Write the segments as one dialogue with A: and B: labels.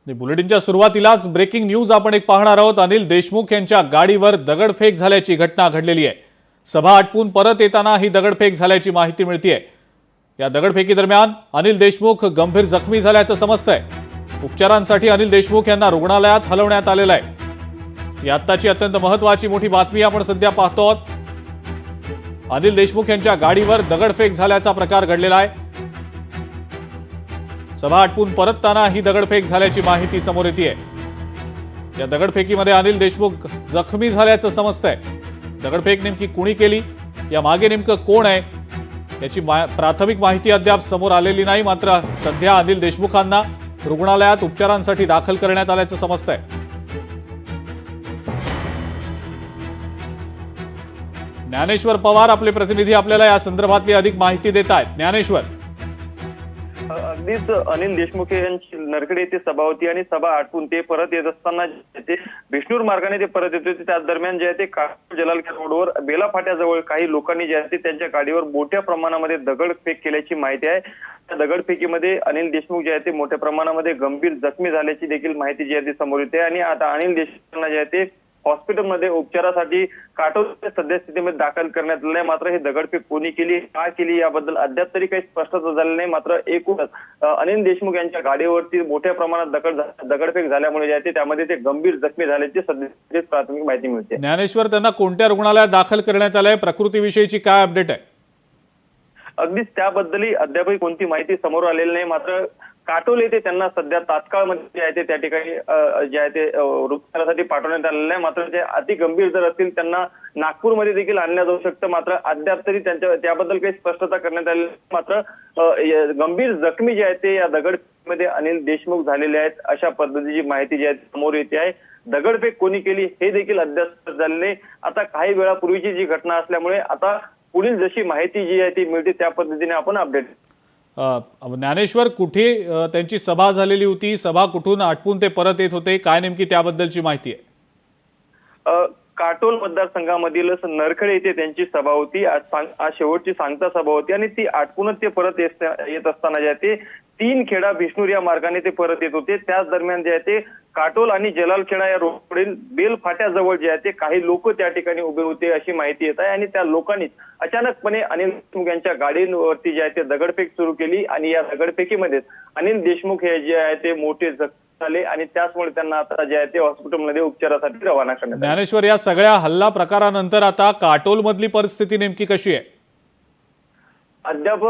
A: बुलेटिनच्या सुरुवातीलाच breaking news आपण एक पाहणार आहोत। अनिल देशमुख यांच्या गाडीवर दगडफेक झाल्याची घटना घडलेली आहे। सभा आटपून परत येताना ही दगडफेक झाल्याची माहिती मिळतेय। या दगडफेकी दरम्यान अनिल देशमुख गंभीर जखमी झाल्याचं समजतंय। उपचारांसाठी अनिल देशमुख यांना रुग्णालयात हलवण्यात आलेलं आहे। या आत्ताची अत्यंत महत्त्वाची मोठी बातमी आपण सध्या पाहतो आहोत। अनिल देशमुख यांच्या गाडीवर दगडफेक झाल्याचा प्रकार घडलेला आहे। सभा आटपून परतताना ही दगडफेक झाल्याची माहिती समोर येतेय। या दगडफेकीमध्ये अनिल देशमुख जखमी झाल्याचं समजतंय। दगडफेक नेमकी कोणी केली, या मागे नेमकं कोण आहे याची प्राथमिक माहिती अद्याप समोर आलेली नाही। मात्र सध्या अनिल देशमुखांना रुग्णालयात उपचारांसाठी दाखल करण्यात आल्याचं समजतंय। ज्ञानेश्वर पवार आपले प्रतिनिधी आपल्याला या संदर्भातली अधिक माहिती देत आहेत। ज्ञानेश्वर,
B: अगदीच अनिल देशमुख यांची नरखेड येथे सभा होती आणि सभा आटपून ते परत येत असताना ते बिष्णूर मार्गाने ते परत येत होते। त्याच दरम्यान जे आहे ते जलालखेड रोडवर बेला फाट्याजवळ काही लोकांनी जे आहे ते त्यांच्या गाडीवर मोठ्या प्रमाणामध्ये दगडफेक केल्याची माहिती आहे। त्या दगडफेकीमध्ये अनिल देशमुख जे आहे ते मोठ्या प्रमाणामध्ये गंभीर जखमी झाल्याची देखील माहिती जी आहे ती समोर येते आणि आता अनिल देशमुखांना जे आहे ते हॉस्पिटलमध्ये उपचारासाठी काटोलच्या सद्यस्थितीमध्ये दाखल करण्यात आले। मात्र हे दगडफेक कोणी केली, का केली याबद्दल अद्याप तरी काही स्पष्टता झालेली नाही। मात्र एकूणच अनिल देशमुख यांच्या गाडीवरती मोठ्या प्रमाणात दगडफेक झाल्यामुळे जे आहे त्यामध्ये ते गंभीर जखमी झाल्याची सध्या प्राथमिक माहिती मिळते।
A: ज्ञानेश्वर, त्यांना कोणत्या रुग्णालयात दाखल करण्यात आलंय, प्रकृतीविषयीची काय अपडेट आहे?
B: अगदीच त्याबद्दलही अद्यापही कोणती माहिती समोर आलेली नाही। मात्र काटोल येथे त्यांना सध्या तात्काळ मध्ये जे आहे ते त्या ठिकाणी जे आहे ते उपचारासाठी पाठवण्यात आलेलं आहे। मात्र ते अति गंभीर जर असतील त्यांना नागपूरमध्ये देखील आणलं जाऊ शकतं। मात्र अद्याप तरी त्याबद्दल काही स्पष्टता करण्यात आलेली नाही। मात्र गंभीर जखमी जे आहे ते या दगडफेकीमध्ये अनिल देशमुख झालेले आहेत अशा पद्धतीची माहिती जी आहे समोर येते आहे। दगडफेक कोणी केली हे देखील अद्याप झाले नाही। आता काही वेळापूर्वीची जी घटना असल्यामुळे आता पुढील जशी माहिती जी आहे ती मिळते त्या पद्धतीने आपण अपडेट।
A: ज्ञानेश्वर, कुठे त्यांची सभा झालेली होती, सभा कुठून आटपून ते परत येत होते, काय नेमकी त्याबद्दलची माहिती आहे?
B: काटोल मतदारसंघामधील नरखेड येथे त्यांची सभा होती। आज शेवटची सांगता सभा होती आणि ती आटपूनच ते परत येत असताना जे आहे ते 3 खेडा बिष्णूर या मार्गाने ते परत येत होते। त्याच दरम्यान जे आहे ते काटोल आणि जलालखेडा या रोडवरील बेल फाट्याजवळ जे आहे ते काही लोक त्या ठिकाणी उभे होते अशी माहिती येत आहे आणि त्या लोकांनी अचानकपणे अनिल देशमुख यांच्या गाडीवरती जे आहे ते दगडफेक सुरू केली आणि या दगडफेकीमध्ये अनिल देशमुख हे जे आहे ते मोठे जखमी झाले आणि त्याचमुळे त्यांना आता जे आहे ते हॉस्पिटलमध्ये उपचारासाठी रवाना करण्यात आले।
A: ज्ञानेश्वर, या सगळ्या हल्ला प्रकारानंतर आता काटोल मधली परिस्थिती नेमकी कशी आहे?
B: अद्याप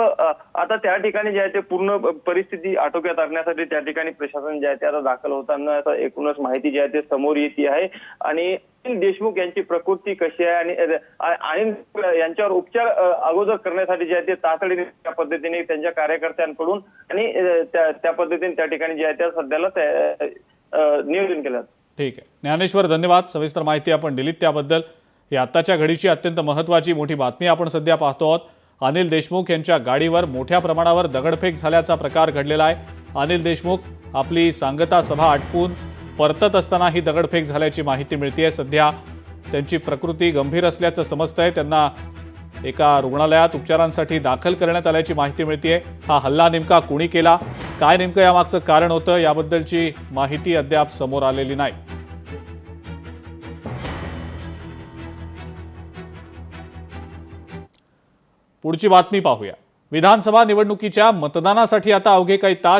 B: आता त्या ठिकाणी जे आहे ते पूर्ण परिस्थिती आटोक्यात आणण्यासाठी त्या ठिकाणी प्रशासन जे आहे ते आता दाखल होताना आता एकूणच माहिती जी आहे ते समोर येते आहे। आणि अनिल देशमुख यांची प्रकृती कशी आहे आणि यांच्यावर उपचार अगोदर करण्यासाठी जे आहे ते तातडीने त्या पद्धतीने त्यांच्या कार्यकर्त्यांकडून आणि त्या पद्धतीने त्या ठिकाणी जे आहे त्या सध्याला नियोजन केलं।
A: ठीक आहे ज्ञानेश्वर, धन्यवाद। सविस्तर माहिती आपण दिलीत त्याबद्दल। या आत्ताच्या घडीची अत्यंत महत्त्वाची मोठी बातमी आपण सध्या पाहतो आहोत। अनिल देशमुख यांच्या गाडीवर मोठ्या प्रमाणावर दगडफेक झाल्याचा प्रकार घडलेला आहे। अनिल देशमुख आपली सांगता सभा आटपून परतत असताना ही दगडफेक झाल्याची माहिती मिळतेय। सध्या त्यांची प्रकृती गंभीर असल्याचं समजतंय। त्यांना एका रुग्णालयात उपचारांसाठी दाखल करण्यात आल्याची माहिती मिळतेय। हा हल्ला नेमका कोणी केला, काय नेमकं यामागचं कारण होतं याबद्दलची माहिती अद्याप समोर आलेली नाही। पुढची बातमी पाहूया। विधानसभा निवडणुकीच्या मतदानासाठी आता अवघे काही तास